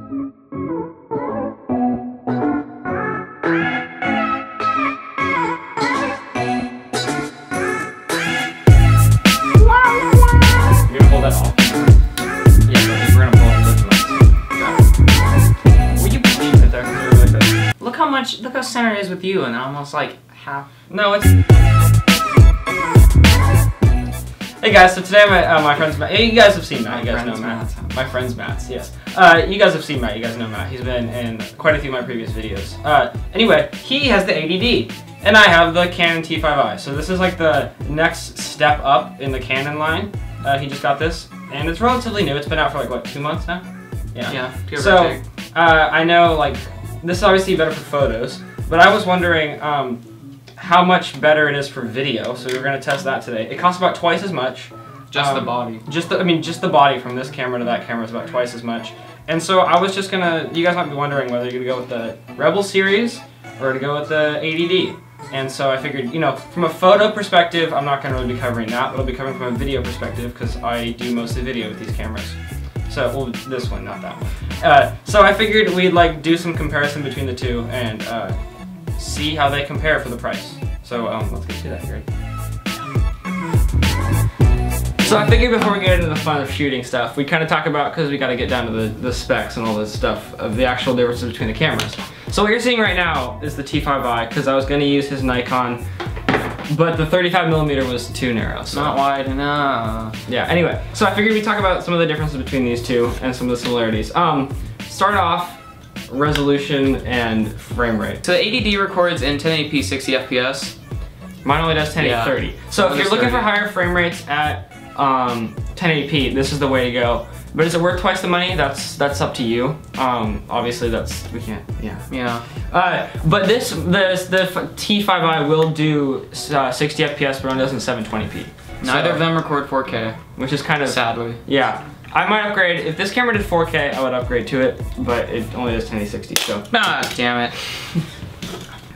Look how center it is with you, and almost like half. No, it's. Hey guys, so today my friend's Matt. Hey, you guys have seen Matt. You guys know Matt. My friend's Matt's. Yes. You guys have seen Matt. You guys know Matt. He's been in quite a few of my previous videos. Anyway, he has the ADD, and I have the Canon T5i. So this is like the next step up in the Canon line. He just got this, and it's relatively new. It's been out for like what, 2 months now? Yeah. Yeah. So I know like. This is obviously better for photos, but I was wondering how much better it is for video, so we were going to test that today. It costs about twice as much. Just the body. Just the body from this camera to that camera is about twice as much. And so I was just gonna, you guys might be wondering whether you're gonna go with the Rebel series or to go with the ADD. And so I figured, you know, from a photo perspective, I'm not gonna really be covering that, but I'll be covering from a video perspective because I do mostly video with these cameras. So, well, this one, not that one. So I figured we'd like do some comparison between the two and see how they compare for the price. So let's get to that here. So I figured before we get into the fun of shooting stuff, we kind of talk about, because we got to get down to the specs and all this stuff of the actual differences between the cameras. So what you're seeing right now is the T5i, because I was going to use his Nikon, but the 35mm was too narrow. So. Not wide enough. Yeah, anyway, so I figured we'd talk about some of the differences between these two and some of the similarities. Start off, resolution and frame rate. So the ADD records in 1080p 60 FPS. Mine only does 1080p 30. So if you're looking 30. for higher frame rates at 1080p, this is the way to go. But is it worth twice the money? That's up to you. Obviously we can't, yeah. Yeah. But the T5i will do 60 FPS, but only does in 720p. Neither of them record 4K. Which is kind of, sadly. Yeah. I might upgrade, if this camera did 4K, I would upgrade to it, but it only does 1080 so. Ah, damn it.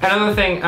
Another thing,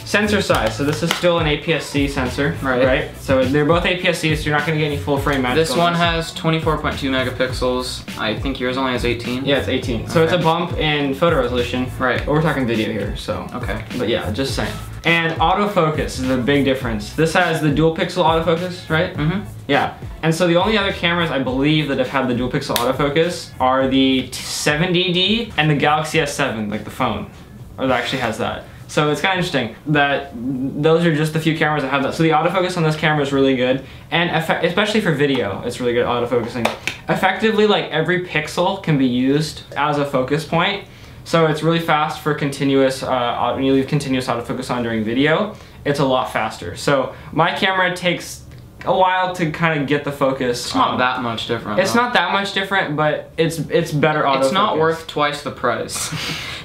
sensor size. So this is still an APS-C sensor, right? So they're both APS-C, so you're not going to get any full frame match. This one has 24.2 megapixels. I think yours only has 18. Yeah, it's 18. So it's a bump in photo resolution. Right. But we're talking video here, so. Okay. But yeah, just saying. And autofocus is a big difference. This has the dual pixel autofocus, right? Mm-hmm. Yeah. And so the only other cameras I believe that have had the dual pixel autofocus are the 70D and the Galaxy S7, like the phone, or that actually has that. So it's kind of interesting that those are just the few cameras that have that. So the autofocus on this camera is really good, and especially for video, it's really good autofocusing. Effectively, like every pixel can be used as a focus point. So it's really fast for continuous, when you leave continuous autofocus on during video, it's a lot faster. So my camera takes a while to kind of get the focus. It's not that much different. It's not that much different, but it's better autofocus. It's not worth twice the price.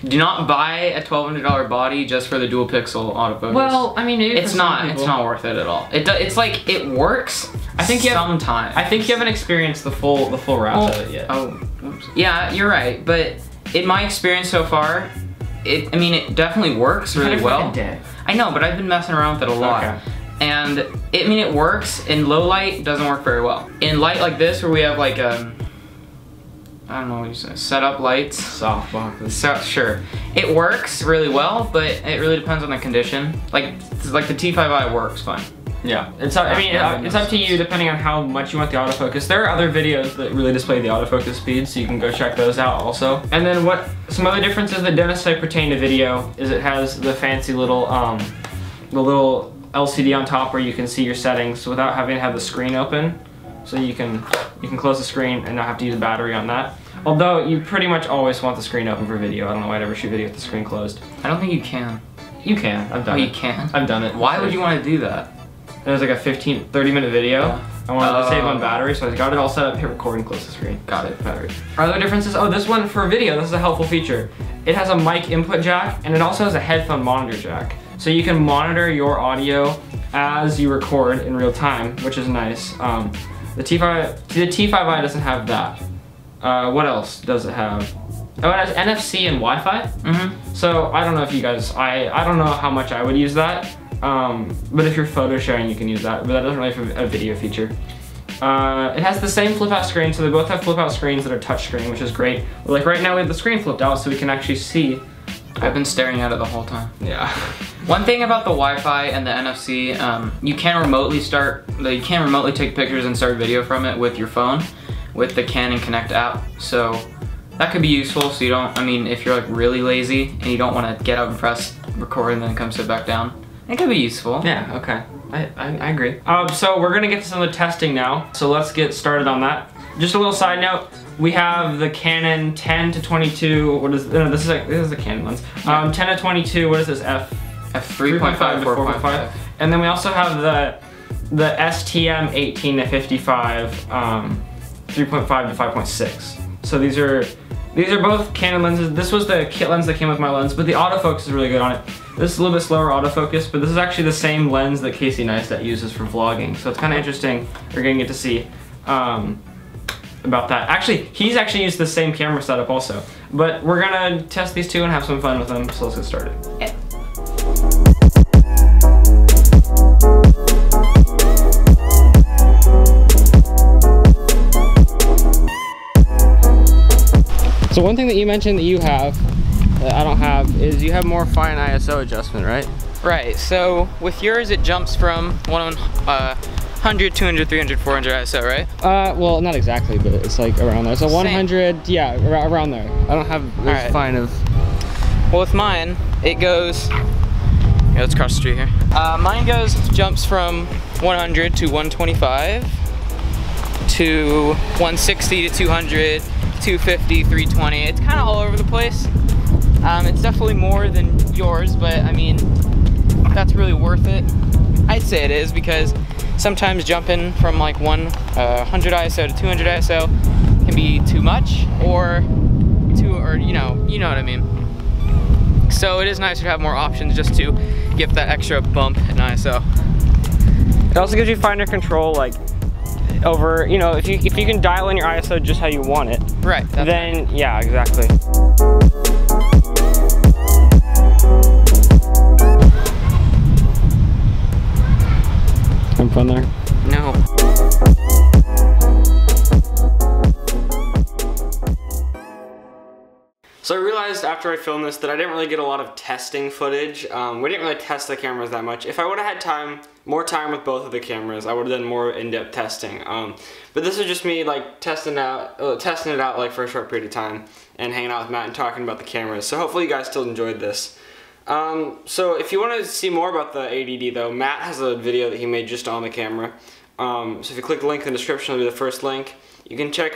Do not buy a $1,200 body just for the dual pixel autofocus. Well, I mean, maybe it's not worth it at all. It's like it works. I think sometimes. I think you haven't experienced the full route of it yet. Oh, oops. Yeah, you're right. But in my experience so far, it definitely works really well. I know, but I've been messing around with it a lot. Okay. And it works in low light. It doesn't work very well. In light like this, where we have like I don't know what you say, set up lights. Softbox. So, sure. It works really well, but it really depends on the condition. Like the T5i works fine. Yeah, it's up to you depending on how much you want the autofocus. There are other videos that really display the autofocus speed, so you can go check those out also. And then some other differences that don't necessarily pertain to video is it has the fancy little the little LCD on top where you can see your settings without having to have the screen open. So you can close the screen and not have to use a battery on that. Although you pretty much always want the screen open for video. I don't know why I'd ever shoot video with the screen closed. I don't think you can. You can. I've done it. You can? I've done it. Why would you want to do that? It was like a 30-minute video. Yeah. I wanted to save on battery, so I got it all set up, hit record, and close the screen. Got it. Battery. Other differences, this one for video, this is a helpful feature. It has a mic input jack, and it also has a headphone monitor jack. So you can monitor your audio as you record in real time, which is nice. The T5i doesn't have that. What else does it have? Oh, it has NFC and Wi-Fi. Mm-hmm. So I don't know if you guys, I don't know how much I would use that. But if you're photo sharing, you can use that. But that doesn't really have a video feature. It has the same flip out screen, so they both have flip out screens that are touchscreen, which is great. But like right now we have the screen flipped out so we can actually see. I've been staring at it the whole time. Yeah. One thing about the Wi-Fi and the NFC, you can remotely take pictures and start video from it with your phone, with the Canon Connect app. So that could be useful. So you don't, I mean, if you're like really lazy and you don't want to get up and press record and then come sit back down, it could be useful. Yeah. Okay. I agree. So we're gonna get to some of the testing now. So let's get started on that. Just a little side note. We have the Canon 10 to 22. What is? No, this is the Canon lens. 10 to 22. What is this? f3.5 to 4.5. And then we also have the STM 18 to 55, 3.5 to 5.6. So these are both Canon lenses. This was the kit lens that came with my lens, but the autofocus is really good on it. This is a little bit slower autofocus, but this is actually the same lens that Casey Neistat uses for vlogging. So it's kind of interesting. You're gonna get to see about that. Actually, he's actually used the same camera setup also. But we're gonna test these two and have some fun with them, so let's get started. Yeah. So one thing that you mentioned that you have, that I don't have, is you have more fine ISO adjustment, right? Right, so with yours it jumps from 100, 200, 300, 400 ISO, right? Well, not exactly, but it's like around there. So 100, same. Yeah, around there. I don't have this fine of... Well, with mine, it goes... Yeah, let's cross the street here. Mine jumps from 100 to 125 to 160 to 200, 250, 320. It's kind of all over the place. It's definitely more than yours, but I mean, that's really worth it. I'd say it is, because sometimes jumping from like 100 ISO to 200 ISO can be too much, or you know what I mean. So it is nicer to have more options just to give that extra bump in ISO. It also gives you finer control, like over, you know, if you can dial in your ISO just how you want it. Right. Then yeah, exactly. Having fun there? No. So I realized after I filmed this that I didn't really get a lot of testing footage. We didn't really test the cameras that much. If I would have had more time with both of the cameras, I would have done more in-depth testing. But this is just me like testing it out like for a short period of time and hanging out with Matt and talking about the cameras. So hopefully you guys still enjoyed this. So if you want to see more about the ADD though, Matt has a video that he made just on the camera. So if you click the link in the description, it'll be the first link. You can it'll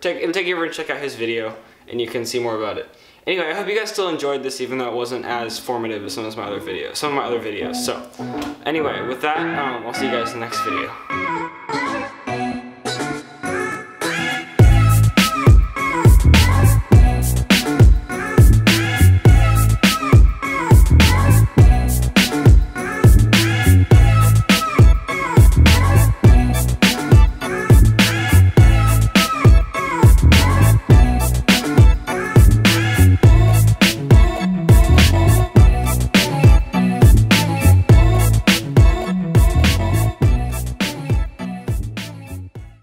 take you over and check out his video, and you can see more about it. Anyway, I hope you guys still enjoyed this, even though it wasn't as formative as some of my other videos. So anyway, with that, I'll see you guys in the next video.